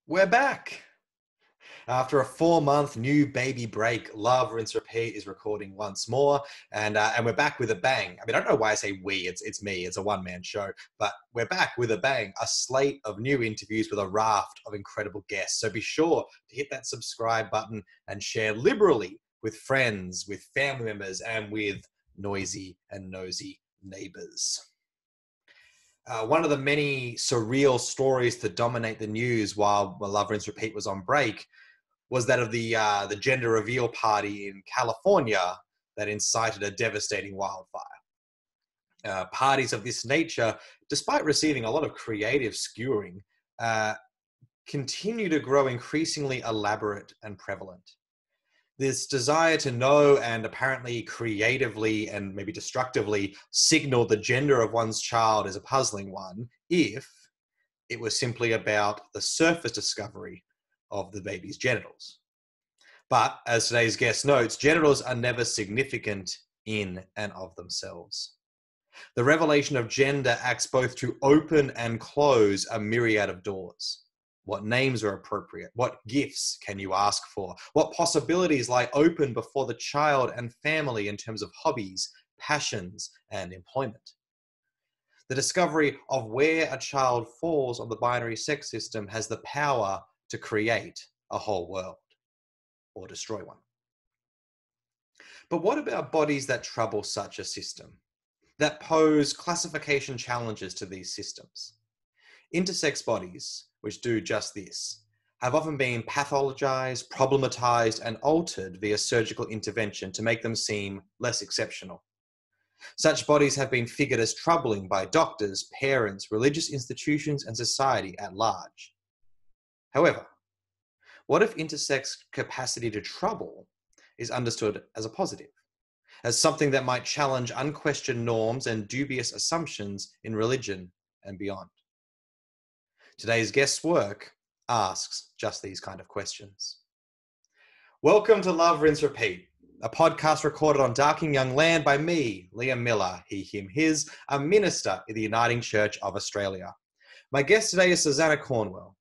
We're back. After a 4-month new baby break, Love, Rinse, Repeat is recording once more, and we're back with a bang. I mean, I don't know why I say we, it's me, it's a one-man show, but we're back with a bang, a slate of new interviews with a raft of incredible guests. So be sure to hit that subscribe button and share liberally with friends, with family members, and with noisy and nosy neighbors. One of the many surreal stories to dominate the news while Love, Rinse, Repeat was on break was that of the gender reveal party in California that incited a devastating wildfire. Parties of this nature, despite receiving a lot of creative skewering, continue to grow increasingly elaborate and prevalent. This desire to know and apparently creatively and maybe destructively signal the gender of one's child is a puzzling one if it was simply about the surface discovery of the baby's genitals. But as today's guest notes, genitals are never significant in and of themselves. The revelation of gender acts both to open and close a myriad of doors. What names are appropriate? What gifts can you ask for? What possibilities lie open before the child and family in terms of hobbies, passions, and employment? The discovery of where a child falls on the binary sex system has the power to create a whole world or destroy one. But what about bodies that trouble such a system, that pose classification challenges to these systems? Intersex bodies, which do just this, have often been pathologized, problematized, and altered via surgical intervention to make them seem less exceptional. Such bodies have been figured as troubling by doctors, parents, religious institutions, and society at large. However, what if intersex capacity to trouble is understood as a positive, as something that might challenge unquestioned norms and dubious assumptions in religion and beyond? Today's guest's work asks just these kind of questions. Welcome to Love, Rinse, Repeat, a podcast recorded on Darking Young land by me, Liam Miller, he, him, his, a minister in the Uniting Church of Australia. My guest today is Susannah Cornwall,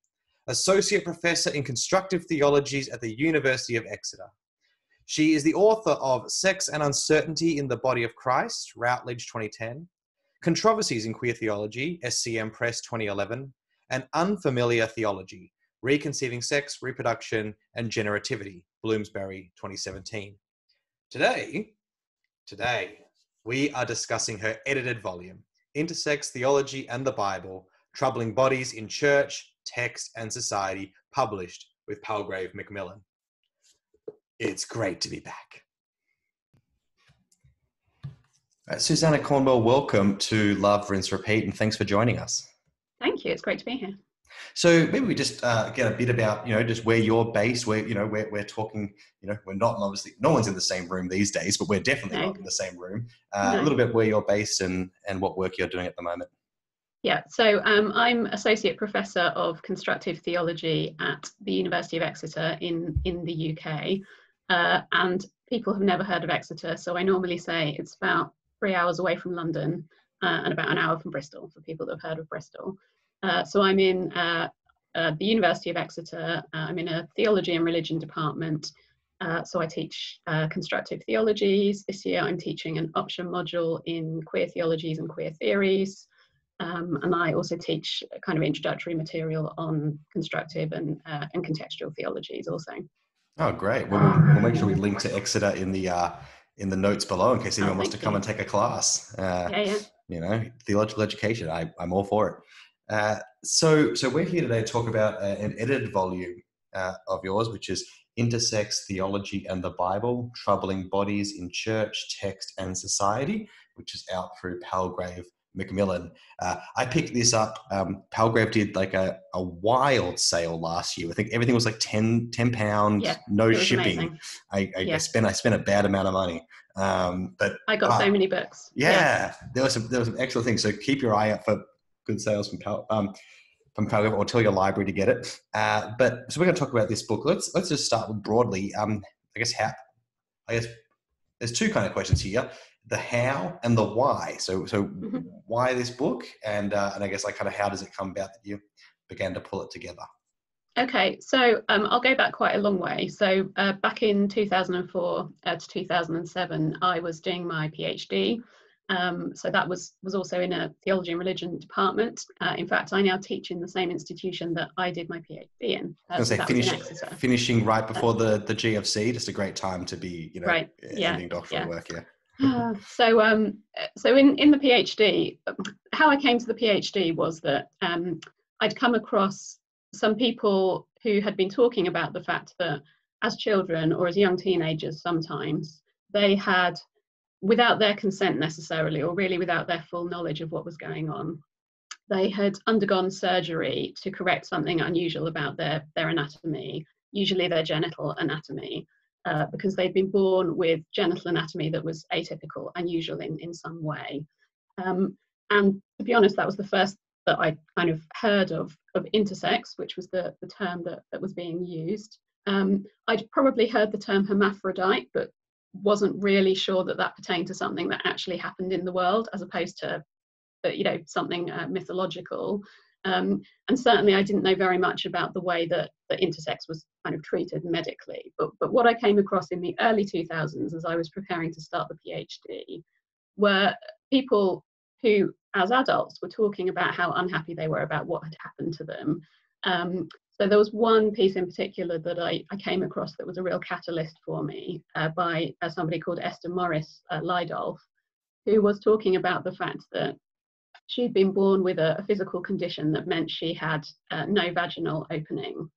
Associate Professor in Constructive Theologies at the University of Exeter. She is the author of Sex and Uncertainty in the Body of Christ, Routledge 2010, Controversies in Queer Theology, SCM Press 2011, and Unfamiliar Theology, Reconceiving Sex, Reproduction, and Generativity, Bloomsbury 2017. Today, we are discussing her edited volume, Intersex, Theology and the Bible, Troubling Bodies in Church, Text and Society, published with Palgrave Macmillan. It's great to be back. Susannah Cornwall, welcome to Love, Rinse, Repeat, and thanks for joining us. Thank you. It's great to be here. So maybe we just get a bit about, just where you're based, where, we're talking, we're not obviously, no one's in the same room these days, but we're definitely not in the same room. A little bit where you're based and what work you're doing at the moment. Yeah, so I'm Associate Professor of Constructive Theology at the University of Exeter in the UK. And people have never heard of Exeter, so I normally say it's about 3 hours away from London and about an hour from Bristol, for people that have heard of Bristol. So I'm in the University of Exeter. I'm in a theology and religion department. So I teach constructive theologies. This year I'm teaching an option module in queer theologies and queer theories. And I also teach kind of introductory material on constructive and contextual theologies also. Oh, great. Well, we'll make sure we link to Exeter in the notes below in case anyone wants to come and take a class. Theological education. I'm all for it. So we're here today to talk about an edited volume of yours, which is Intersex, Theology and the Bible, Troubling Bodies in Church, Text and Society, which is out through Palgrave Macmillan. I picked this up. Palgrave did like a wild sale last year. I think everything was like £10, no shipping. I spent a bad amount of money. But I got so many books. Yeah, there was some excellent things. So keep your eye out for good sales from Palgrave, or tell your library to get it. But so we're going to talk about this book. Let's just start with broadly. I guess there's two kind of questions here: the how and the why. So why this book, and I guess like kind of how does it come about that you began to pull it together? Okay, so I'll go back quite a long way. So back in 2004 to 2007, I was doing my PhD. So that was also in a theology and religion department. In fact, I now teach in the same institution that I did my PhD in. So that was in Exeter. Finishing right before the GFC, just a great time to be, right. ending doctoral work. So in the PhD, how I came to the PhD was that I'd come across some people who had been talking about the fact that as children or as young teenagers, sometimes they had, without their consent necessarily, or really without their full knowledge of what was going on, they had undergone surgery to correct something unusual about their anatomy, usually their genital anatomy, because they'd been born with genital anatomy that was atypical, unusual in some way. And to be honest, that was the first that I kind of heard of intersex, which was the term that was being used. I'd probably heard the term hermaphrodite, but wasn't really sure that pertained to something that actually happened in the world, as opposed to something mythological. And certainly I didn't know very much about the way that intersex was kind of treated medically. But what I came across in the early 2000s as I was preparing to start the PhD were people who, as adults, were talking about how unhappy they were about what had happened to them. So there was one piece in particular that I came across that was a real catalyst for me by somebody called Esther Morris Lydolf, who was talking about the fact that she'd been born with a physical condition that meant she had no vaginal opening.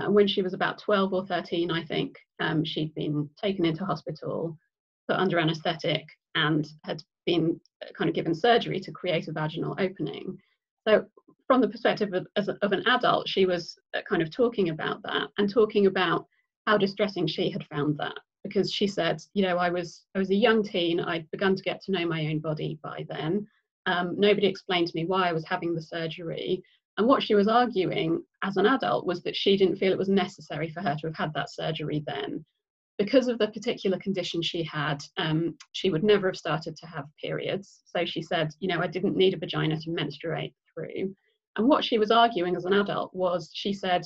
When she was about 12 or 13, I think, she'd been taken into hospital, put under anaesthetic, and had been kind of given surgery to create a vaginal opening. So from the perspective of an adult, she was kind of talking about that and talking about how distressing she had found that, because she said, I was a young teen, I'd begun to get to know my own body by then. Nobody explained to me why I was having the surgery. And what she was arguing as an adult was that she didn't feel it was necessary for her to have had that surgery then. Because of the particular condition she had, she would never have started to have periods. So she said, I didn't need a vagina to menstruate through. And what she was arguing as an adult was, she said,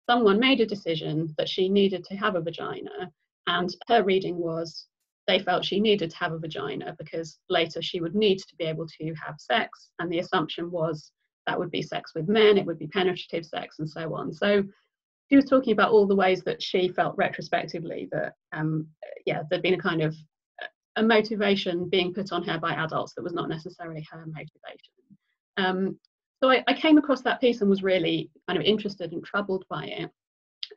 someone made a decision that she needed to have a vagina. And her reading was, they felt she needed to have a vagina because later she would need to be able to have sex. And the assumption was that would be sex with men, it would be penetrative sex, and so on. So she was talking about all the ways that she felt retrospectively that, there'd been a kind of a motivation being put on her by adults that was not necessarily her motivation. So I came across that piece and was really kind of interested and troubled by it,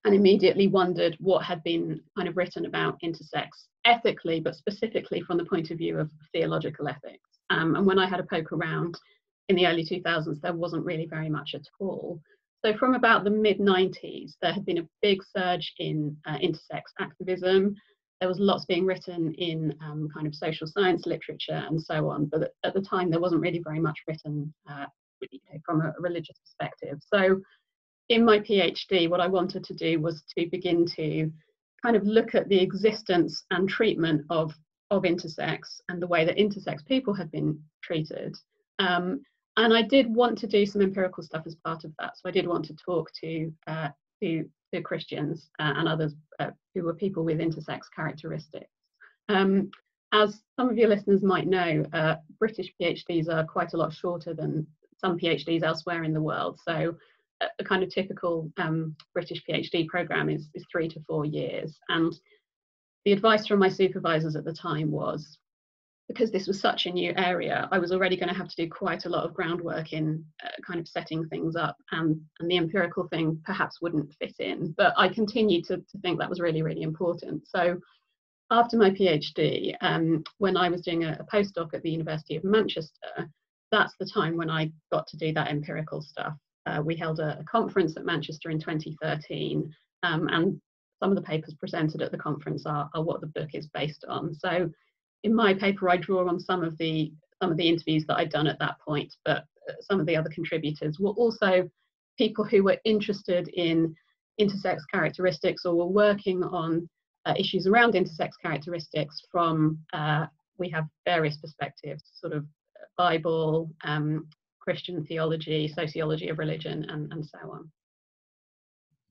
and immediately wondered what had been kind of written about intersex ethically, but specifically from the point of view of theological ethics. And when I had a poke around in the early 2000s, there wasn't really very much at all. So from about the mid-90s, there had been a big surge in intersex activism. There was lots being written in kind of social science literature and so on, but at the time there wasn't really very much written from a religious perspective. So in my PhD, what I wanted to do was to begin to kind of look at the existence and treatment of intersex and the way that intersex people had been treated. And I did want to do some empirical stuff as part of that. So I did want to talk to Christians and others who were people with intersex characteristics. As some of your listeners might know, British PhDs are quite a lot shorter than some PhDs elsewhere in the world. So a kind of typical British PhD program is 3 to 4 years. And the advice from my supervisors at the time was, because this was such a new area, I was already going to have to do quite a lot of groundwork in kind of setting things up, and the empirical thing perhaps wouldn't fit in. But I continued to think that was really, really important. So after my PhD, when I was doing a postdoc at the University of Manchester, that's the time when I got to do that empirical stuff. We held a conference at Manchester in 2013, and some of the papers presented at the conference are what the book is based on. So in my paper, I draw on some of the interviews that I'd done at that point, but some of the other contributors were also people who were interested in intersex characteristics or were working on issues around intersex characteristics from, we have various perspectives, sort of Bible, Christian theology, sociology of religion, and so on.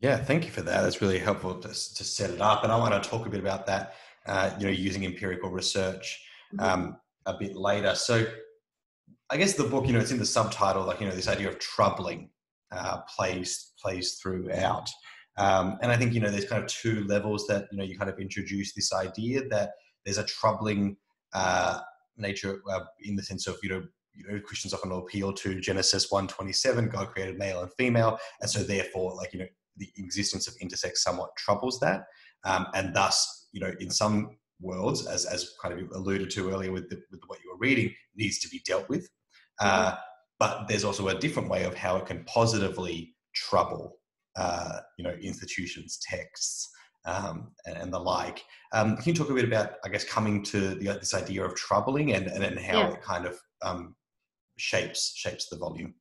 Yeah, thank you for that. That's really helpful to set it up. And I want to talk a bit about that, using empirical research a bit later. So I guess the book, it's in the subtitle, like, this idea of troubling plays throughout. And I think, there's kind of two levels that, you kind of introduce this idea that there's a troubling nature in the sense of, Christians often appeal to Genesis 1:27, God created male and female. And so therefore, like, the existence of intersex somewhat troubles that. And thus, in some worlds, as kind of alluded to earlier with what you were reading, needs to be dealt with. But there's also a different way of how it can positively trouble, institutions, texts, and the like. Can you talk a bit about, I guess, coming to this idea of troubling and how it kind of shapes the volume?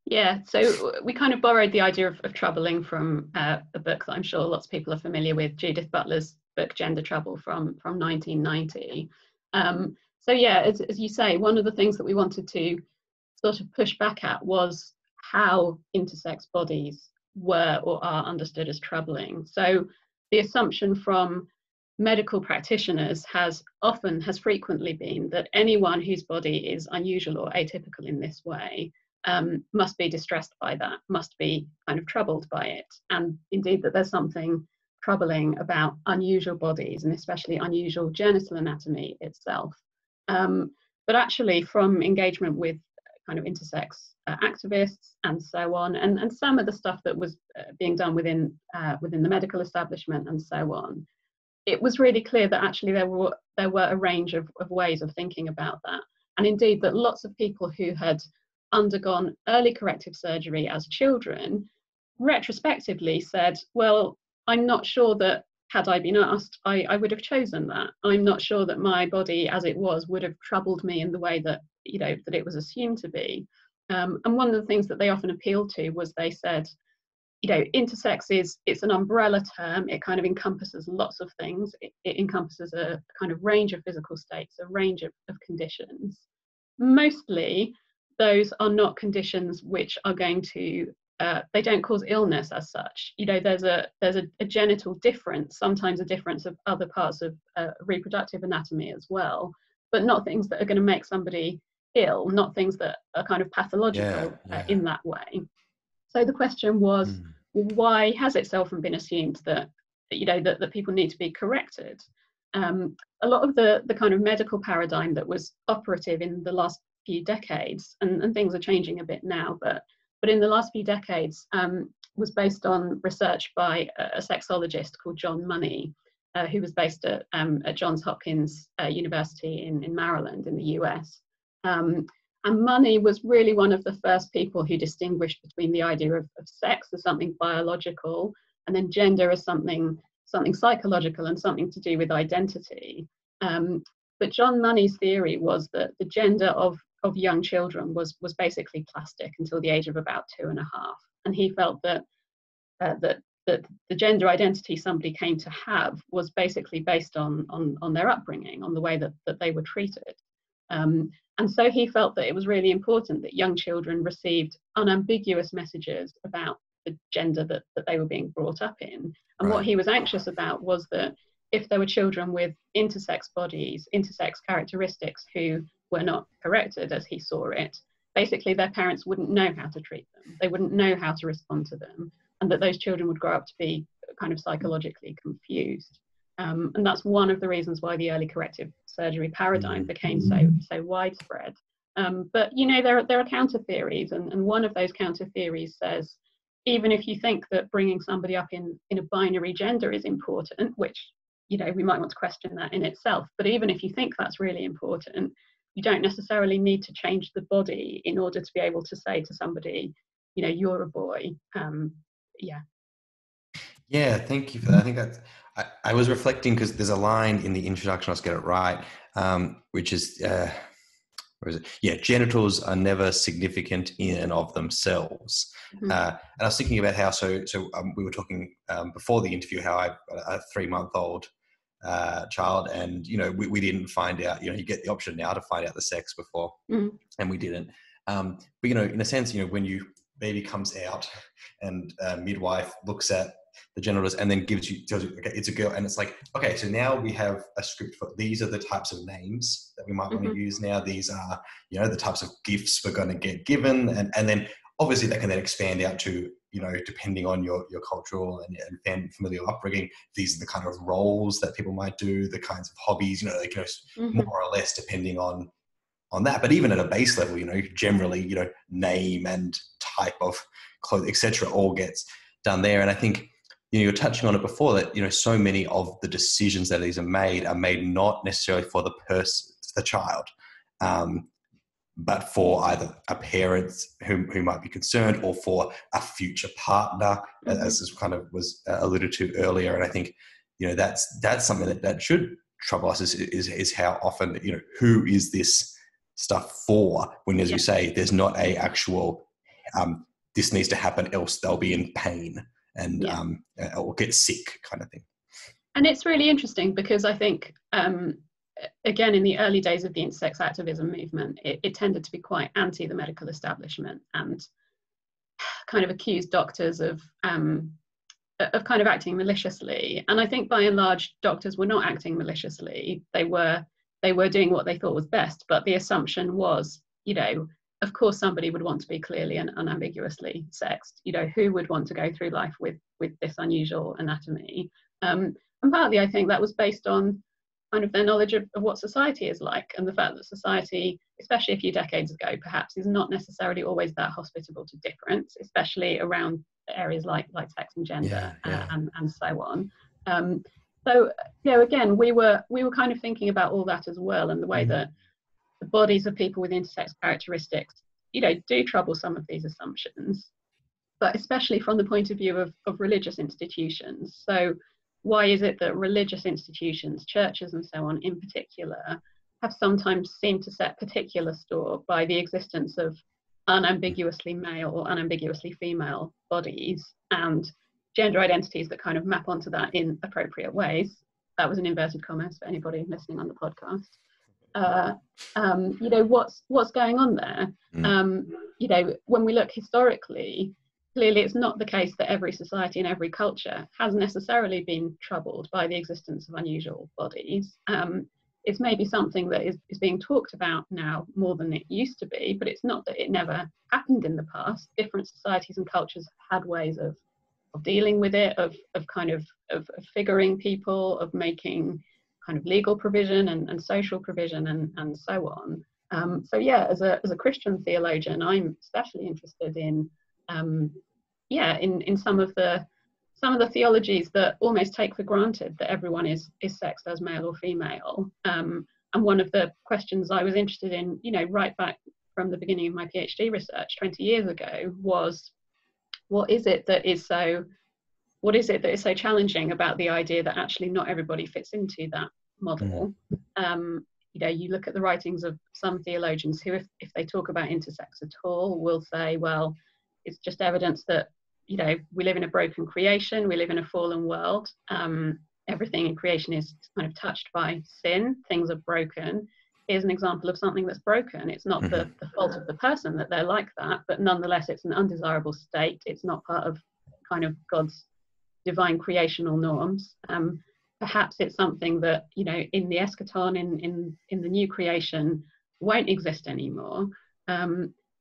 Yeah, so we kind of borrowed the idea of troubling from a book that I'm sure lots of people are familiar with, Judith Butler's book Gender Trouble from 1990. So yeah, as you say, one of the things that we wanted to sort of push back at was how intersex bodies were or are understood as troubling. So the assumption from medical practitioners has frequently been that anyone whose body is unusual or atypical in this way must be distressed by that, must be kind of troubled by it. And indeed that there's something troubling about unusual bodies, and especially unusual genital anatomy itself. But actually from engagement with kind of intersex activists and so on, and some of the stuff that was being done within the medical establishment and so on, it was really clear that actually there were a range of ways of thinking about that. And indeed that lots of people who had undergone early corrective surgery as children retrospectively said, well, I'm not sure that had I been asked, I would have chosen that. I'm not sure that my body as it was would have troubled me in the way that, that it was assumed to be. And one of the things that they often appealed to was they said, intersex it's an umbrella term. It kind of encompasses lots of things. It encompasses a kind of range of physical states, a range of conditions. Mostly, those are not conditions which are going to, they don't cause illness as such. There's a genital difference, sometimes a difference of other parts of reproductive anatomy as well, but not things that are going to make somebody ill, not things that are kind of pathological in that way. So the question was, why has it so often been assumed that people need to be corrected? A lot of the kind of medical paradigm that was operative in the last few decades, and things are changing a bit now, but in the last few decades was based on research by a sexologist called John Money, who was based at Johns Hopkins University in Maryland in the US. And Money was really one of the first people who distinguished between the idea of sex as something biological, and then gender as something psychological and something to do with identity. But John Money's theory was that the gender of young children was basically plastic until the age of about 2.5. And he felt that the gender identity somebody came to have was basically based on their upbringing, on the way that they were treated. And so he felt that it was really important that young children received unambiguous messages about the gender that they were being brought up in. And what he was anxious about was that if there were children with intersex bodies, intersex characteristics who were not corrected as he saw it, basically their parents wouldn't know how to treat them. They wouldn't know how to respond to them, and that those children would grow up to be kind of psychologically confused. And that's one of the reasons why the early corrective surgery paradigm became so widespread. But there are counter theories, and one of those counter theories says, even if you think that bringing somebody up in a binary gender is important, which we might want to question that in itself, but even if you think that's really important, you don't necessarily need to change the body in order to be able to say to somebody, you're a boy. Yeah, thank you for that. I think I was reflecting because there's a line in the introduction, I'll get it right, which is, where is it? Yeah, genitals are never significant in and of themselves. And I was thinking about how, we were talking before the interview, how I a 3-month-old child, and, we didn't find out, you get the option now to find out the sex before, and we didn't. But, in a sense, when you baby comes out and midwife looks at the genitals and then tells you, okay, it's a girl. And it's like, okay, so now we have a script for these are the types of names that we might want to use now. These are, the types of gifts we're going to get given. And then obviously that can then expand out to, depending on your cultural and familial upbringing, these are the kind of roles that people might do, the kinds of hobbies, more or less depending on that. But even at a base level, generally, name and type of clothes, etc., all gets done there. And I think, you're touching on it before that, so many of the decisions that these are made not necessarily for the person, the child, but for either a parent who might be concerned or for a future partner, as this kind of was alluded to earlier. And I think, that's something that should trouble us is how often, who is this stuff for when, as you say, there's not a actual, this needs to happen, else they'll be in pain and or get sick kind of thing. And it's really interesting because I think, again, in the early days of the intersex activism movement, it tended to be quite anti the medical establishment and kind of accused doctors of kind of acting maliciously. And I think by and large, doctors were not acting maliciously. They were doing what they thought was best. But the assumption was, of course, somebody would want to be clearly and unambiguously sexed. Who would want to go through life with this unusual anatomy? And partly, I think that was based on kind of their knowledge of what society is like, and the fact that society, especially a few decades ago, perhaps is not necessarily always that hospitable to difference, especially around areas like sex and gender and so on. So, again, we were kind of thinking about all that as well, and the way that the bodies of people with intersex characteristics, do trouble some of these assumptions, but especially from the point of view of religious institutions. So why is it that religious institutions, churches and so on in particular, have sometimes seemed to set particular store by the existence of unambiguously male or unambiguously female bodies and gender identities that kind of map onto that in appropriate ways? That was an inverted commas for anybody listening on the podcast. What's going on there? When we look historically, clearly it's not the case that every society and every culture has necessarily been troubled by the existence of unusual bodies. It's maybe something that is being talked about now more than it used to be, but it's not that it never happened in the past. Different societies and cultures have had ways of dealing with it, of figuring people, of making kind of legal provision and social provision and so on. As a Christian theologian, I'm especially interested in some of the theologies that almost take for granted that everyone is sexed as male or female. And one of the questions I was interested in, right back from the beginning of my PhD research 20 years ago was, what is it that is so challenging about the idea that actually not everybody fits into that model? You look at the writings of some theologians who, if they talk about intersex at all, will say, well, it's just evidence that, we live in a broken creation, we live in a fallen world. Everything in creation is kind of touched by sin, things are broken. Here's an example of something that's broken. It's not the fault of the person that they're like that, but nonetheless, it's an undesirable state. It's not part of kind of God's divine creational norms. Perhaps it's something that, in the eschaton, in the new creation, won't exist anymore.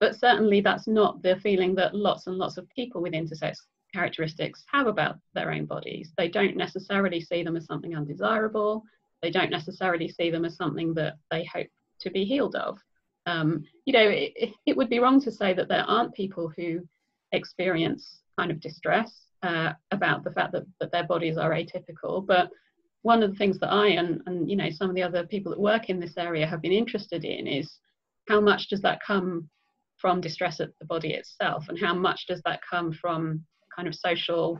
But certainly that's not the feeling that lots and lots of people with intersex characteristics have about their own bodies. They don't necessarily see them as something undesirable. They don't necessarily see them as something that they hope to be healed of. It would be wrong to say that there aren't people who experience kind of distress about the fact that their bodies are atypical. But one of the things that I and some of the other people that work in this area have been interested in is how much does that come from distress at the body itself, and how much does that come from kind of social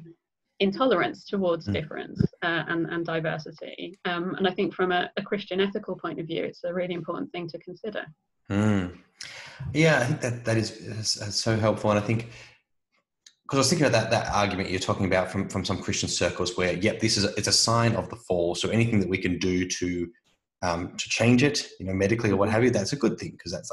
intolerance towards difference and diversity. And I think from a Christian ethical point of view, it's a really important thing to consider. Yeah, I think that is so helpful. And I think, because I was thinking about that argument you're talking about from some Christian circles where, it's a sign of the fall. So anything that we can do to change it, medically or what have you, that's a good thing, because that's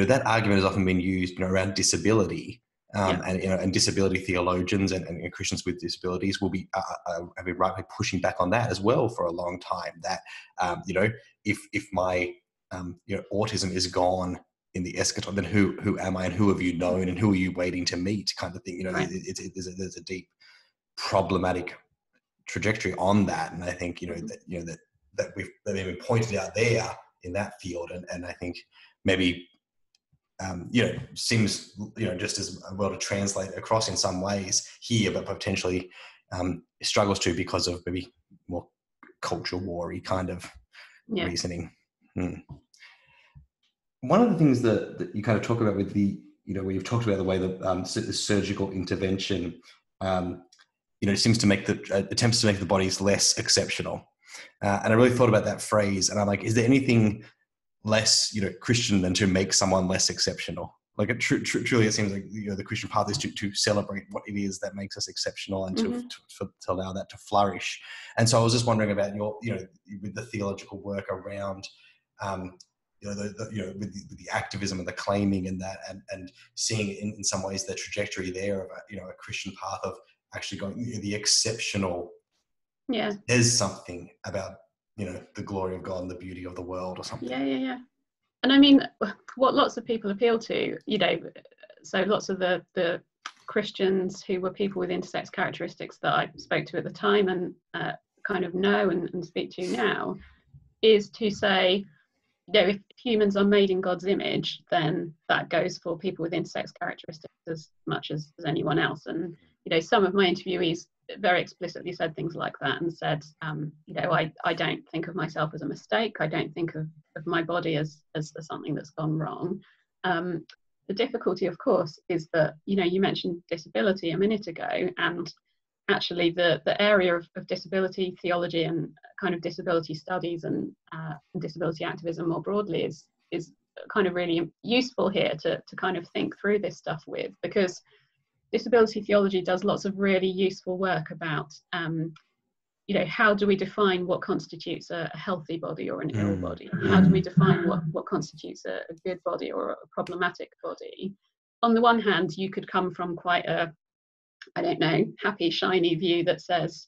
that argument has often been used, around disability. And disability theologians and Christians with disabilities will be have been rightly pushing back on that as well for a long time. That if my autism is gone in the eschaton, then who am I, and who have you known, and who are you waiting to meet, kind of thing. Right. There's a deep problematic trajectory on that, and I think that we've been pointed out there in that field, and I think maybe. Seems just as well to translate across in some ways here, but potentially struggles to because of maybe more culture war-y kind of reasoning. One of the things that you kind of talk about with the, where you've talked about the way that the surgical intervention, seems to make attempts to make the bodies less exceptional. And I really thought about that phrase, and I'm like, is there anything less, Christian than to make someone less exceptional? Like, truly, it seems like the Christian path is to celebrate what it is that makes us exceptional, and to allow that to flourish. And so I was just wondering about your, with the theological work around, with the activism and the claiming and that, and seeing in some ways the trajectory there of a Christian path of actually going the exceptional. Yeah, there's something about the glory of God and the beauty of the world or something. Yeah. And I mean, what lots of people appeal to, so lots of the Christians who were people with intersex characteristics that I spoke to at the time and kind of know and speak to now, is to say, if humans are made in God's image, then that goes for people with intersex characteristics as much as anyone else. And some of my interviewees very explicitly said things like that, and said, I don't think of myself as a mistake. I don't think of my body as something that's gone wrong. The difficulty, of course, is that, you mentioned disability a minute ago, and actually the area of disability theology and kind of disability studies and disability activism more broadly is kind of really useful here to kind of think through this stuff with, because disability theology does lots of really useful work about, how do we define what constitutes a healthy body or an ill body? How do we define what constitutes a good body or a problematic body? On the one hand, you could come from quite a, happy, shiny view that says,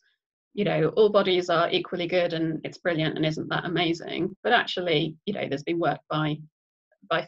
all bodies are equally good and it's brilliant and isn't that amazing? But actually, there's been work by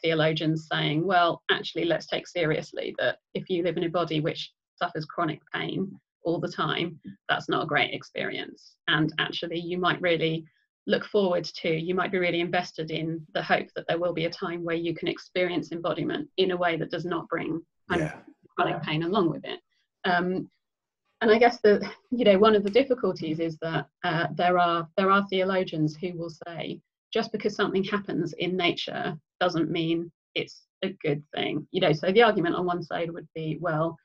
theologians saying, well, actually, let's take seriously that if you live in a body which suffers chronic pain all the time, that's not a great experience. And actually, you might really look forward to, you might be really invested in the hope that there will be a time where you can experience embodiment in a way that does not bring chronic pain along with it. And I guess that, one of the difficulties is that there are theologians who will say, just because something happens in nature doesn't mean it's a good thing. So the argument on one side would be, well,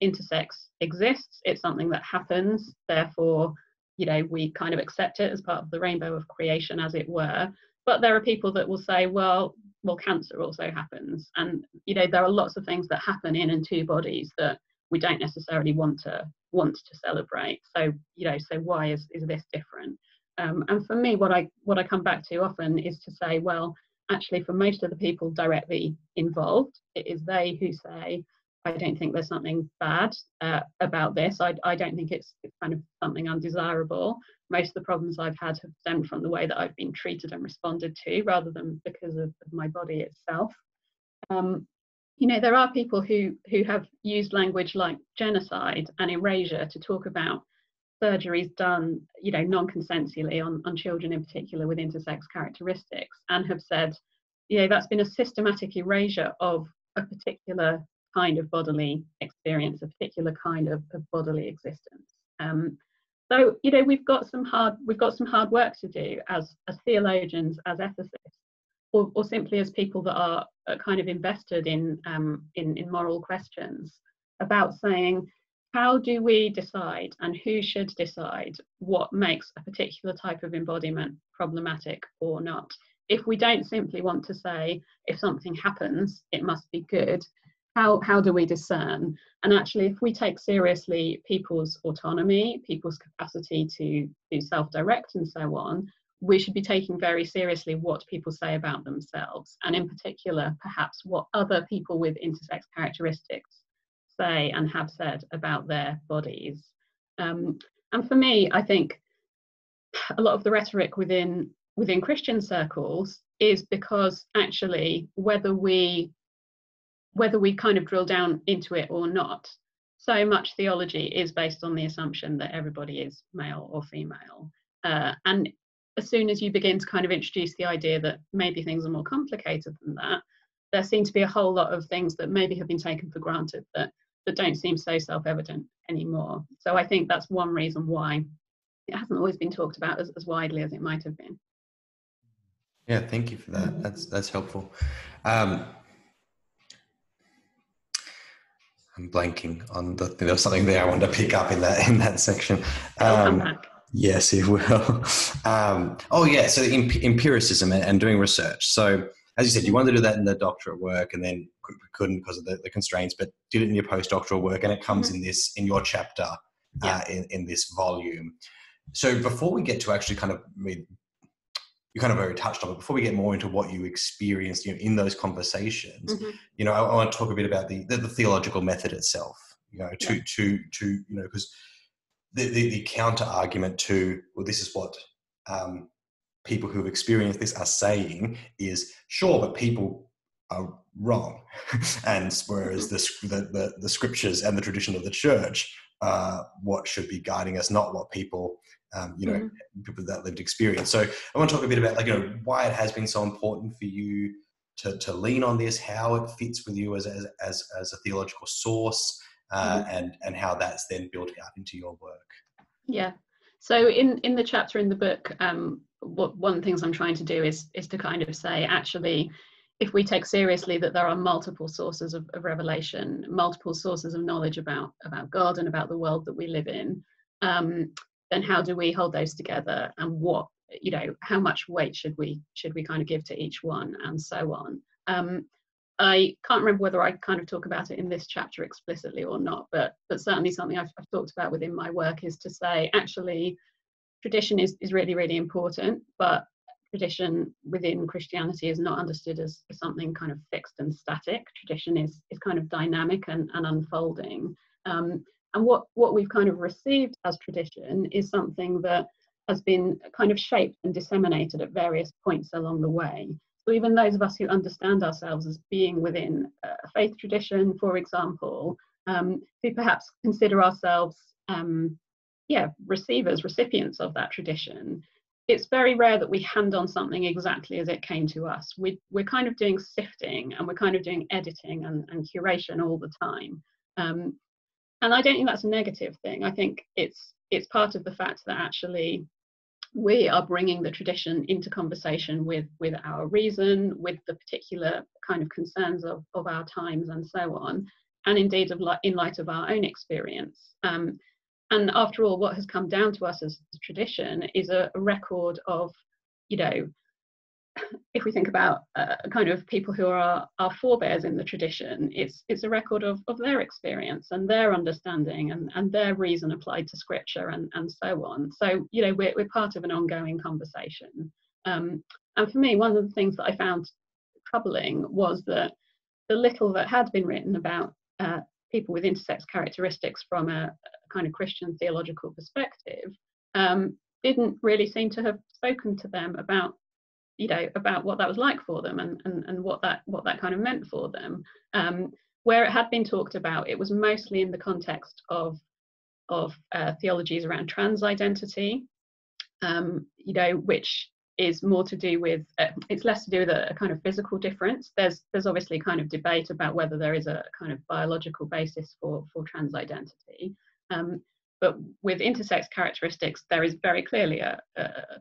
intersex exists, it's something that happens, therefore, we kind of accept it as part of the rainbow of creation, as it were. But there are people that will say, well, cancer also happens. And, there are lots of things that happen in and to bodies that we don't necessarily want to celebrate. So, so why is this different? And for me, what I come back to often is to say, well, actually, for most of the people directly involved, it is they who say, I don't think there's something bad about this. I don't think it's kind of something undesirable. Most of the problems I've had have stemmed from the way that I've been treated and responded to, rather than because of my body itself. There are people who have used language like genocide and erasure to talk about surgeries done, non-consensually on children in particular with intersex characteristics, and have said, that's been a systematic erasure of a particular kind of bodily experience, a particular kind of bodily existence. So we've got some hard work to do as theologians, as ethicists, or simply as people that are kind of invested in moral questions, about saying, how do we decide, and who should decide, what makes a particular type of embodiment problematic or not? If we don't simply want to say, if something happens, it must be good, how do we discern? And actually, if we take seriously people's autonomy, people's capacity to self-direct and so on, we should be taking very seriously what people say about themselves, and in particular, perhaps what other people with intersex characteristics say and have said about their bodies. And for me, I think a lot of the rhetoric within Christian circles is because actually, whether we kind of drill down into it or not, so much theology is based on the assumption that everybody is male or female. And as soon as you begin to kind of introduce the idea that maybe things are more complicated than that, there seem to be a whole lot of things that maybe have been taken for granted that don't seem so self-evident anymore. So I think that's one reason why it hasn't always been talked about as widely as it might have been. Yeah, thank you for that. That's helpful. I'm blanking on there was something there I wanted to pick up in that section. I'll come back. Yes, it will. So empiricism and doing research. So as you said, you wanted to do that in the doctorate work and then couldn't because of the constraints, but did it in your postdoctoral work, and it comes in your chapter in this volume. So before we get to actually you kind of already touched on it. Before we get more into what you experienced, in those conversations, I want to talk a bit about the theological method itself. Because the counter argument to, well, this is what people who have experienced this are saying is, sure, but people are wrong, and whereas the scriptures and the tradition of the church are what should be guiding us, not what people. People that lived experience. So I want to talk a bit about why it has been so important for you to lean on this, how it fits with you as a theological source, and how that's then built out into your work. Yeah. So in the chapter in the book, one of the things I'm trying to do is to kind of say, actually, if we take seriously that there are multiple sources of revelation, multiple sources of knowledge about God and about the world that we live in, then how do we hold those together, and what, how much weight should we kind of give to each one, and so on. I can't remember whether I kind of talk about it in this chapter explicitly or not, but certainly something I've talked about within my work is to say, actually, tradition is really, really important, but tradition within Christianity is not understood as something kind of fixed and static. Tradition is kind of dynamic and unfolding. And what we've kind of received as tradition is something that has been kind of shaped and disseminated at various points along the way. So even those of us who understand ourselves as being within a faith tradition, for example, who perhaps consider ourselves, recipients of that tradition, it's very rare that we hand on something exactly as it came to us. We're kind of doing sifting, and we're kind of doing editing and curation all the time. And I don't think that's a negative thing. I think it's part of the fact that actually we are bringing the tradition into conversation with our reason, with the particular kind of concerns of our times and so on, and indeed in light of our own experience. And after all, what has come down to us as tradition is a record of, if we think about kind of people who are our forebears in the tradition, it's a record of their experience and their understanding and their reason applied to scripture and so on. So, we're part of an ongoing conversation. And for me, one of the things that I found troubling was that the little that had been written about people with intersex characteristics from a kind of Christian theological perspective didn't really seem to have spoken to them about what that was like for them and what that kind of meant for them. Where it had been talked about, it was mostly in the context of theologies around trans identity, which is more to do with, it's less to do with a kind of physical difference. There's obviously kind of debate about whether there is a kind of biological basis for trans identity. But with intersex characteristics, there is very clearly a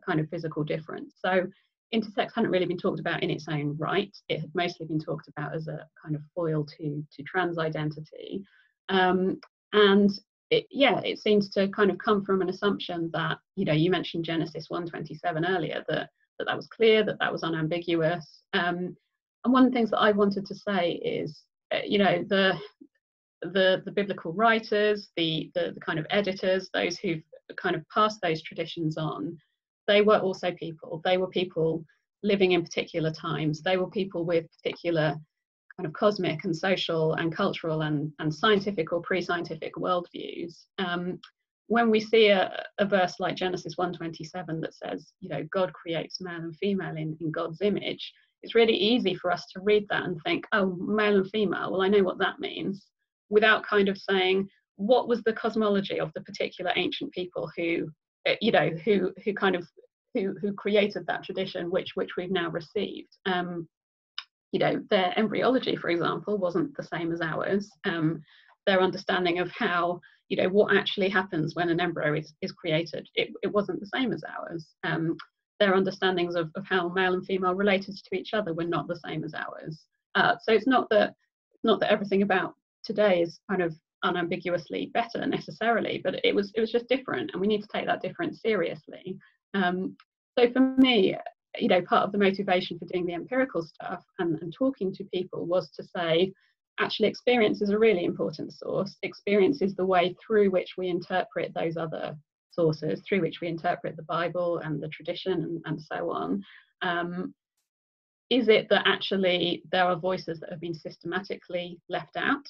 kind of physical difference. So intersex hadn't really been talked about in its own right. It had mostly been talked about as a kind of foil to trans identity. And it seems to kind of come from an assumption that, you mentioned Genesis 1:27 earlier, that was clear, that was unambiguous. And one of the things that I wanted to say is, the biblical writers, the kind of editors, those who've kind of passed those traditions on, they were also people. They were people living in particular times. They were people with particular kind of cosmic and social and cultural and scientific or pre-scientific worldviews. When we see a verse like Genesis 1:27 that says, you know, God creates male and female in God's image, it's really easy for us to read that and think, oh, male and female, well, I know what that means, without kind of saying, what was the cosmology of the particular ancient people who, you know, who created that tradition, which we've now received. You know, their embryology, for example, wasn't the same as ours. Their understanding of how, you know, what actually happens when an embryo is created, it wasn't the same as ours. Their understandings of how male and female related to each other were not the same as ours. So it's not that everything about today is kind of unambiguously better necessarily, but it was just different, and we need to take that difference seriously. So for me, you know, part of the motivation for doing the empirical stuff and talking to people was to say, actually, experience is a really important source. Experience is the way through which we interpret those other sources, through which we interpret the Bible and the tradition and so on. Is it that actually there are voices that have been systematically left out?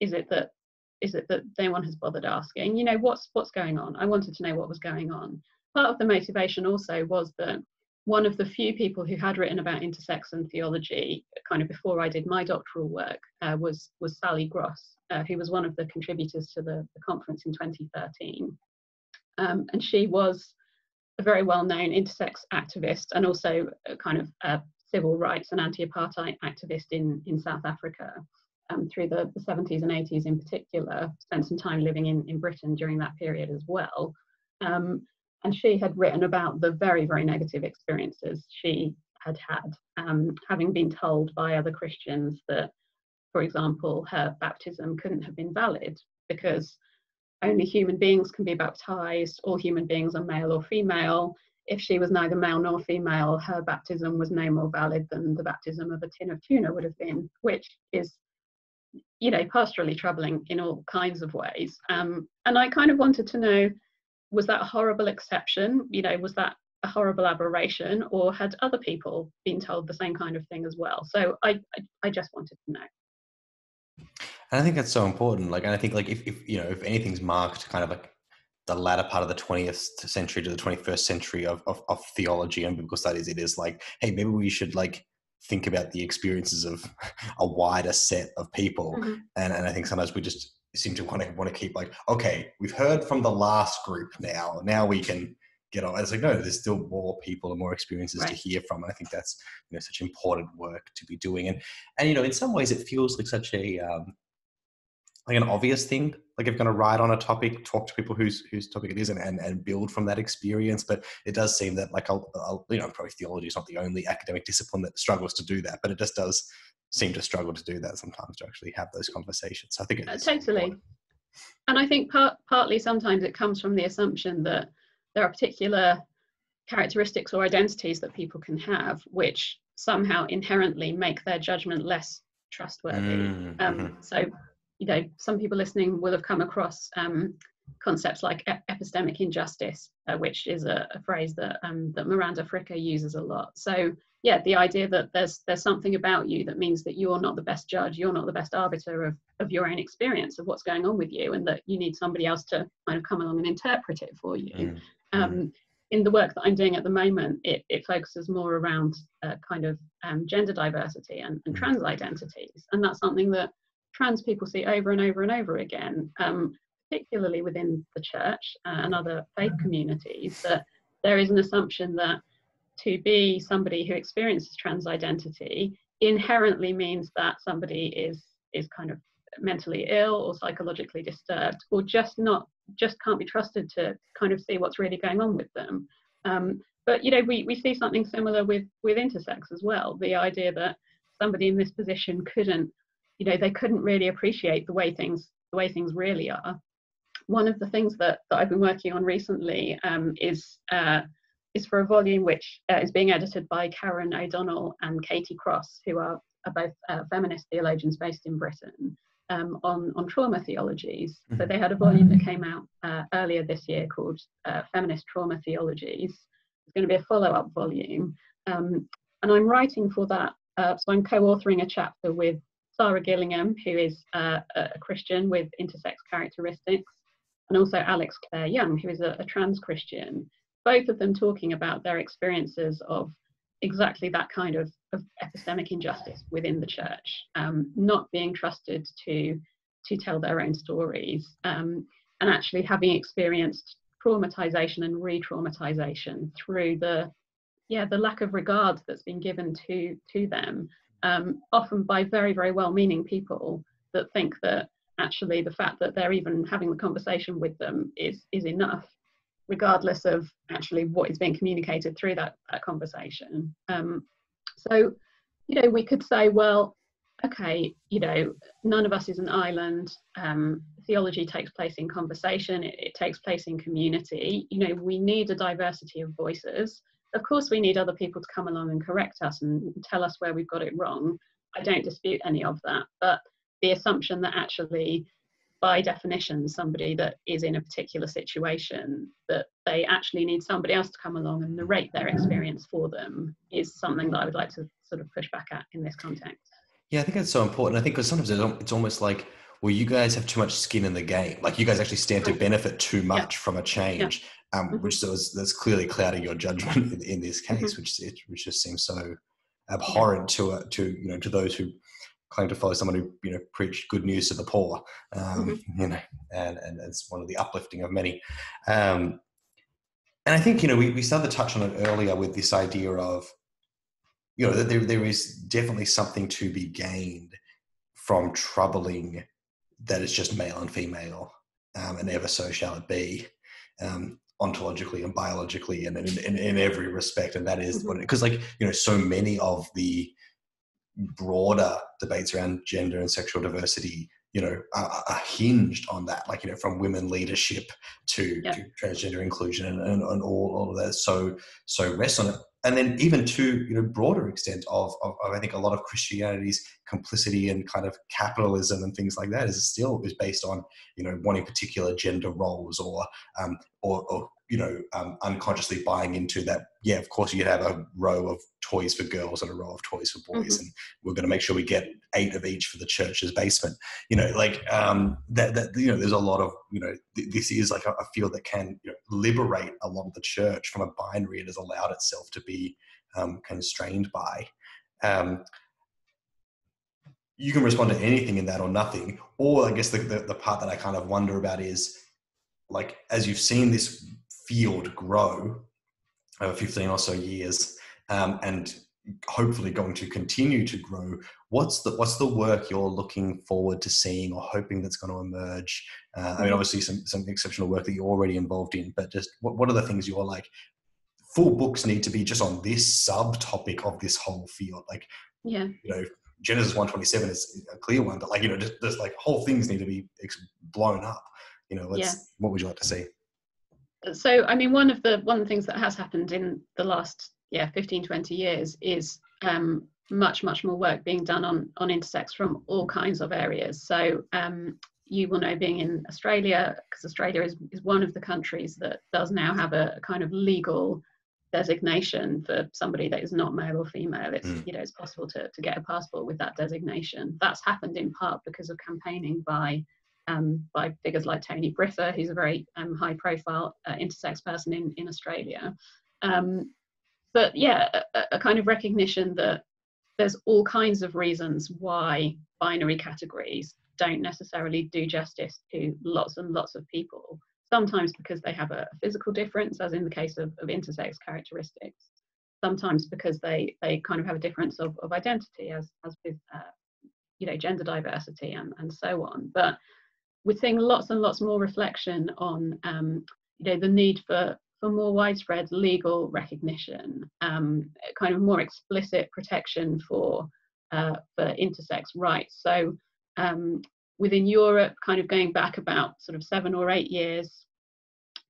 Is it that no one has bothered asking, you know, what's going on? I wanted to know what was going on. Part of the motivation also was that one of the few people who had written about intersex and theology kind of before I did my doctoral work was Sally Gross, who was one of the contributors to the conference in 2013. And she was a very well-known intersex activist and also a kind of civil rights and anti-apartheid activist in South Africa through the 70s and 80s in particular, spent some time living in Britain during that period as well. And she had written about the very, very negative experiences she had having been told by other Christians that, for example, her baptism couldn't have been valid because only human beings can be baptized, all human beings are male or female. If she was neither male nor female, her baptism was no more valid than the baptism of a tin of tuna would have been, which is, you know, pastorally troubling in all kinds of ways. And I kind of wanted to know, was that a horrible exception? You know, was that a horrible aberration, or had other people been told the same kind of thing as well? So I just wanted to know. And I think that's so important. Like, and I think like if you know, if anything's marked kind of like the latter part of the 20th century to the 21st century of theology and biblical studies, it is like, hey, maybe we should like think about the experiences of a wider set of people. Mm-hmm. And I think sometimes we just seem to want to keep like, okay, we've heard from the last group now we can get on. It's like, no, there's still more people and more experiences to hear from. And I think that's, you know, such important work to be doing. And you know, in some ways it feels like such a like an obvious thing, like if you're going to write on a topic, talk to people whose topic it is and build from that experience. But it does seem that like, you know, probably theology is not the only academic discipline that struggles to do that, but it just does seem to struggle to do that sometimes, to actually have those conversations. So I think it is totally important. And I think partly sometimes it comes from the assumption that there are particular characteristics or identities that people can have which somehow inherently make their judgment less trustworthy. So, you know, some people listening will have come across concepts like epistemic injustice, which is a phrase that Miranda Fricker uses a lot. So yeah, the idea that there's something about you that means that you're not the best judge, you're not the best arbiter of your own experience of what's going on with you, and that you need somebody else to kind of come along and interpret it for you. In the work that I'm doing at the moment, it focuses more around kind of gender diversity and trans identities, and that's something that trans people see over and over and over again, particularly within the church and other faith communities, that there is an assumption that to be somebody who experiences trans identity inherently means that somebody is kind of mentally ill or psychologically disturbed, or just can't be trusted to kind of see what's really going on with them. But you know, we see something similar with intersex as well. The idea that somebody in this position couldn't really appreciate the way things really are. One of the things that I've been working on recently is for a volume which is being edited by Karen O'Donnell and Katie Cross, who are both feminist theologians based in Britain, on trauma theologies. So they had a volume that came out earlier this year called Feminist Trauma Theologies, going to be a follow-up volume. And I'm writing for that, so I'm co-authoring a chapter with Sarah Gillingham, who is a Christian with intersex characteristics, and also Alex Clare Young, who is a trans Christian, both of them talking about their experiences of exactly that kind of epistemic injustice within the church, not being trusted to tell their own stories, and actually having experienced traumatization and re-traumatization through the lack of regard that's been given to them, often by very, very well-meaning people that think that actually the fact that they're even having the conversation with them is enough, regardless of actually what is being communicated through that conversation. So, we could say, well, okay, none of us is an island. Theology takes place in conversation. It takes place in community. We need a diversity of voices. Of course, we need other people to come along and correct us and tell us where we've got it wrong. I don't dispute any of that. But the assumption that actually, by definition, somebody that is in a particular situation, that they actually need somebody else to come along and narrate their experience for them, is something that I would like to sort of push back at in this context. Yeah, I think that's so important. I think because sometimes it's almost like, well, you guys have too much skin in the game. Like you guys actually stand to benefit too much from a change, which that's clearly clouding your judgment in this case, which just seems so abhorrent to those who claim to follow someone who preached good news to the poor, and it's one of the uplifting of many. And I think we started to touch on it earlier with this idea of that there is definitely something to be gained from troubling that it's just male and female, and ever so shall it be, ontologically and biologically and in every respect. And that is because so many of the broader debates around gender and sexual diversity are hinged on that, from women leadership to transgender inclusion and all of that so rests on it. And then even to broader extent of I think a lot of Christianity's complicity and kind of capitalism and things like that is based on wanting particular gender roles or unconsciously buying into that. Yeah, of course you have a row of toys for girls and a row of toys for boys, and we're going to make sure we get 8 of each for the church's basement. There's a lot of this is like a field that can liberate a lot of the church from a binary it has allowed itself to be constrained by. You can respond to anything in that or nothing. Or I guess the part that I kind of wonder about is, as you've seen this field grow over 15 or so years, and hopefully going to continue to grow, what's the work you're looking forward to seeing or hoping that's going to emerge? I mean, obviously some exceptional work that you're already involved in, but just what are the things you're like, full books need to be just on this subtopic of this whole field? Genesis 1:27 is a clear one, but just whole things need to be blown up. What would you like to see? So, I mean, one of the things that has happened in the last 15-20 years is much more work being done on intersex from all kinds of areas. So you will know, being in Australia, because Australia is one of the countries that does now have a kind of legal designation for somebody that is not male or female. It's it's possible to get a passport with that designation. That's happened in part because of campaigning by figures like Tony Brither, who's a very high profile intersex person in Australia. But a kind of recognition that there's all kinds of reasons why binary categories don't necessarily do justice to lots and lots of people. Sometimes because they have a physical difference, as in the case of intersex characteristics. Sometimes because they kind of have a difference of identity, as with gender diversity and so on. But we're seeing lots and lots more reflection on the need for more widespread legal recognition, kind of more explicit protection for intersex rights. So within Europe, kind of going back about sort of 7 or 8 years,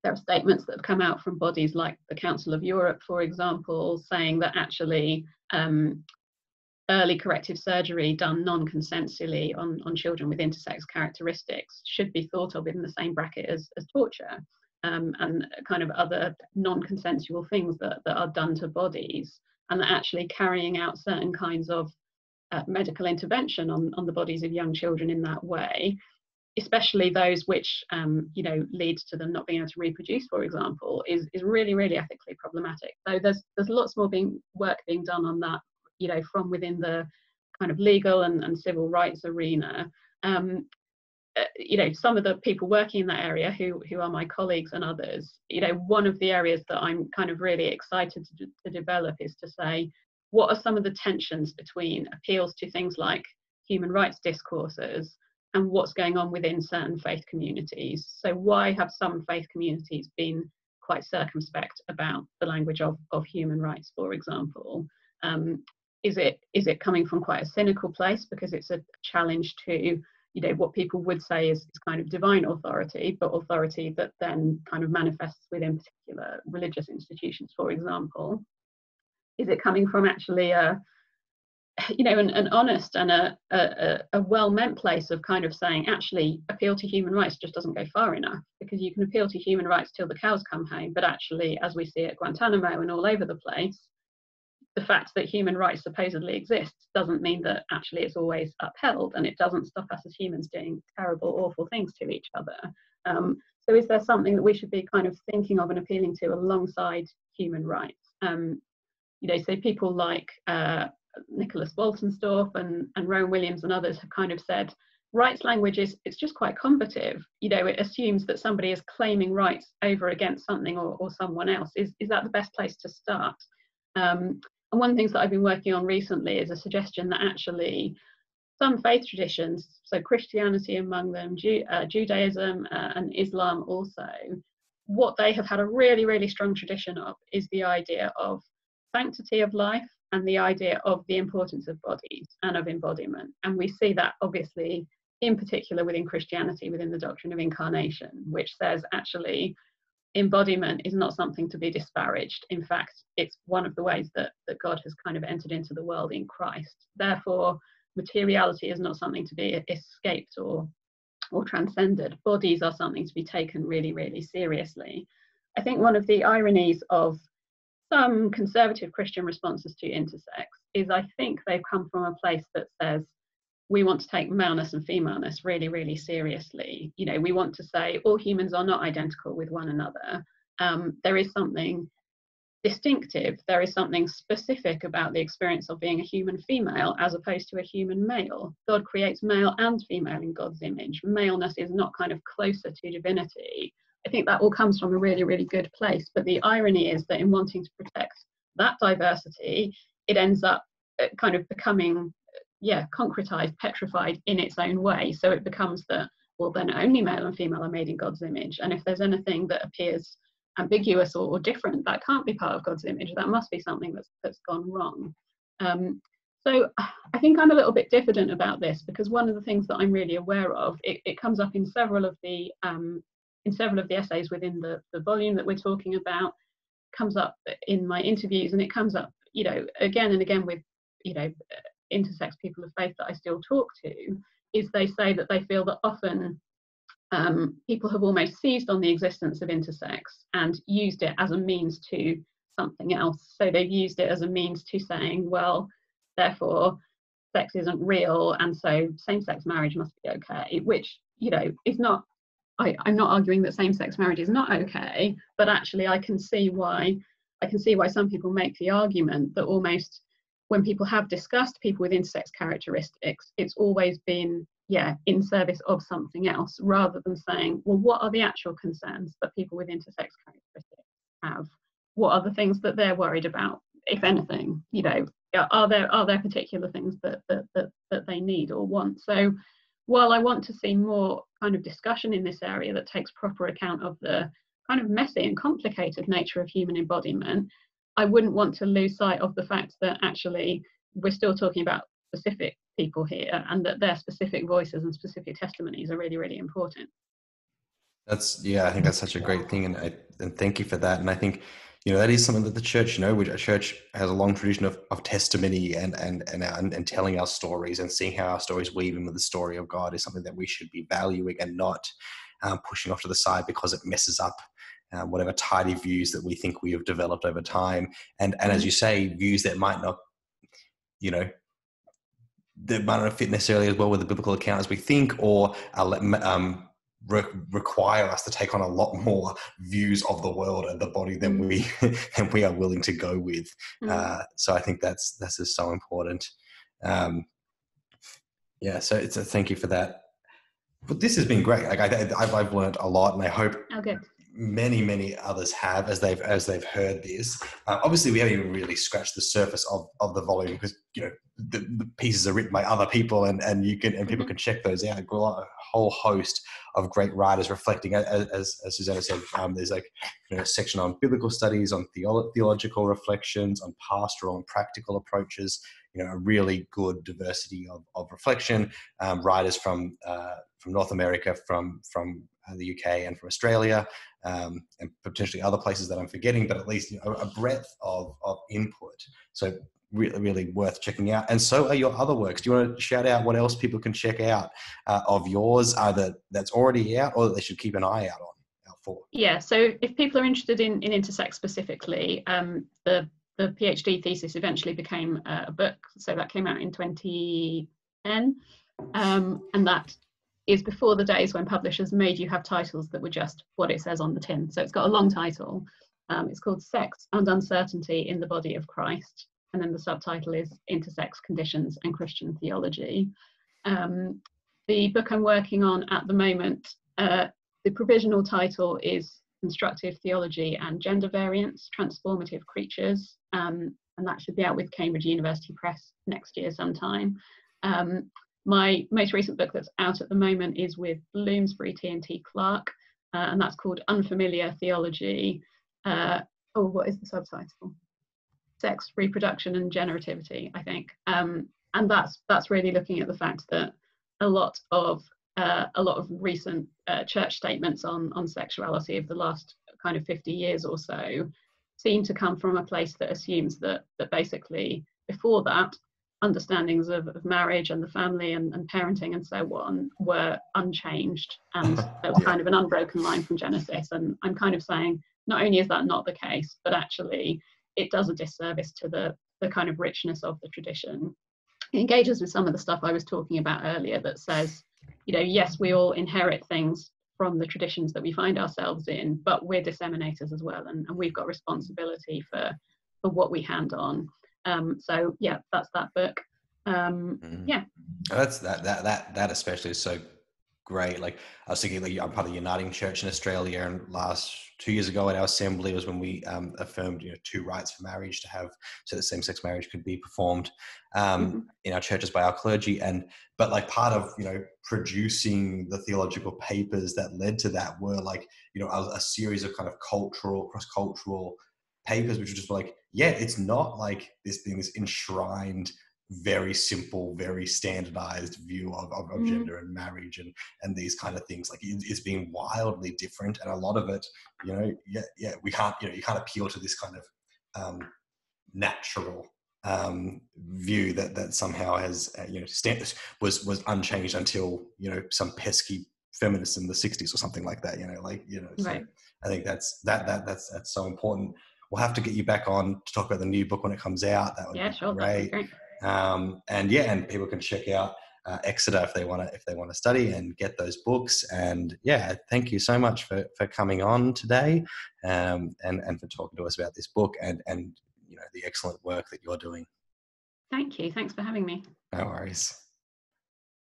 there are statements that have come out from bodies like the Council of Europe, for example, saying that actually early corrective surgery done non-consensually on children with intersex characteristics should be thought of in the same bracket as torture. and kind of other non-consensual things that are done to bodies, and that actually carrying out certain kinds of medical intervention on the bodies of young children in that way, especially those which leads to them not being able to reproduce, for example, is really, really ethically problematic. So there's lots more work being done on that, from within the kind of legal and civil rights arena. Some of the people working in that area who are my colleagues and others, one of the areas that I'm kind of really excited to develop is to say, what are some of the tensions between appeals to things like human rights discourses and what's going on within certain faith communities? So why have some faith communities been quite circumspect about the language of human rights, for example? Is it coming from quite a cynical place because it's a challenge to what people would say is kind of divine authority, but authority that then kind of manifests within particular religious institutions, for example? Is it coming from actually an honest and a well-meant place of kind of saying, actually, appeal to human rights just doesn't go far enough, because you can appeal to human rights till the cows come home, but actually, as we see at Guantanamo and all over the place, the fact that human rights supposedly exist doesn't mean that actually it's always upheld, and it doesn't stop us as humans doing terrible, awful things to each other. So is there something that we should be kind of thinking of and appealing to alongside human rights? So people like Nicholas Waltensdorf and Rowan Williams and others have kind of said, rights language it's just quite combative. It assumes that somebody is claiming rights over against something or someone else. Is that the best place to start? And one of the things that I've been working on recently is a suggestion that actually some faith traditions, so Christianity among them, Judaism and Islam also, what they have had a really, really strong tradition of is the idea of sanctity of life and the idea of the importance of bodies and of embodiment. And we see that obviously in particular within Christianity, within the doctrine of incarnation, which says actually embodiment is not something to be disparaged. In fact, it's one of the ways that God has kind of entered into the world in Christ. Therefore, materiality is not something to be escaped or transcended. Bodies are something to be taken really, really seriously. I think one of the ironies of some conservative Christian responses to intersex is I think they've come from a place that says we want to take maleness and femaleness really, really seriously. We want to say all humans are not identical with one another. There is something distinctive. There is something specific about the experience of being a human female as opposed to a human male. God creates male and female in God's image. Maleness is not kind of closer to divinity. I think that all comes from a really, really good place. But the irony is that in wanting to protect that diversity, it ends up kind of becoming, concretized, petrified in its own way. So it becomes that, well, then only male and female are made in God's image. And if there's anything that appears ambiguous or different, that can't be part of God's image. That must be something that's gone wrong. So I think I'm a little bit diffident about this, because one of the things that I'm really aware of, it comes up in several of the essays within the volume that we're talking about, comes up in my interviews, and it comes up, again and again with, intersex people of faith that I still talk to, is they say that they feel that often people have almost seized on the existence of intersex and used it as a means to something else. So they've used it as a means to saying, well, therefore sex isn't real, and so same-sex marriage must be okay, which, is not, I'm not arguing that same-sex marriage is not okay, but actually I can see why some people make the argument that almost when people have discussed people with intersex characteristics, it's always been, in service of something else, rather than saying, well, what are the actual concerns that people with intersex characteristics have? What are the things that they're worried about, if anything? Are there particular things that they need or want? So while I want to see more kind of discussion in this area that takes proper account of the kind of messy and complicated nature of human embodiment, I wouldn't want to lose sight of the fact that actually we're still talking about specific people here, and that their specific voices and specific testimonies are really, really important. I think that's such a great thing, and thank you for that. And I think, that is something that the church, which a church has a long tradition of testimony and telling our stories and seeing how our stories weave in with the story of God is something that we should be valuing and not pushing off to the side because it messes up whatever tidy views that we think we have developed over time. And as you say, views that might not, that might not fit necessarily as well with the biblical account as we think, or require us to take on a lot more views of the world and the body than we are willing to go with. So I think that's just so important. So it's a thank you for that. But this has been great. Like I've learned a lot, and I hope many others have as they've heard this. Obviously, we haven't even really scratched the surface of the volume, because the pieces are written by other people, and people can check those out. A whole host of great writers reflecting, as Susannah said. There's a section on biblical studies, on theological reflections, on pastoral and practical approaches. A really good diversity of reflection. Writers from North America, from the UK, and from Australia, and potentially other places that I'm forgetting, but at least a breadth of input. So really worth checking out. And so are your other works. Do you want to shout out what else people can check out of yours, either that's already out or that they should keep an eye out for? Yeah, so if people are interested in Intersex specifically, the PhD thesis eventually became a book. So that came out in 2010, and that is before the days when publishers made you have titles that were just what it says on the tin. So it's got a long title. It's called Sex and Uncertainty in the Body of Christ. And then the subtitle is Intersex Conditions and Christian Theology. The book I'm working on at the moment, the provisional title is Constructive Theology and Gender Variance, Transformative Creatures. And that should be out with Cambridge University Press next year sometime. My most recent book that's out at the moment is with Bloomsbury T&T Clark, and that's called Unfamiliar Theology. What is the subtitle? Sex, Reproduction and Generativity, I think. And that's really looking at the fact that a lot of recent church statements on sexuality of the last kind of 50 years or so seem to come from a place that assumes that basically before that, understandings of marriage and the family and parenting and so on were unchanged, and there was kind of an unbroken line from Genesis. And I'm kind of saying, not only is that not the case, but actually it does a disservice to the kind of richness of the tradition. It engages with some of the stuff I was talking about earlier that says, yes, we all inherit things from the traditions that we find ourselves in, but we're disseminators as well, and we've got responsibility for what we hand on. So yeah, that's that book. Yeah. That's that especially is so great. Like I was thinking, like I'm part of the Uniting Church in Australia, and last 2 years ago at our assembly was when we affirmed two rights for marriage to have, so that same-sex marriage could be performed in our churches by our clergy. But like part of producing the theological papers that led to that were like a series of kind of cross-cultural papers, which were just like, it's not like this thing is enshrined, very simple, very standardized view of gender and marriage and these kind of things. Like it's being wildly different, and a lot of it, we can't, you can't appeal to this kind of natural view that somehow has was unchanged until some pesky feminists in the 60s or something like that. So right. I think that's so important. We'll have to get you back on to talk about the new book when it comes out. That would be great. And people can check out Exeter if they want to study and get those books. And thank you so much for coming on today, and for talking to us about this book and the excellent work that you're doing. Thank you. Thanks for having me. No worries.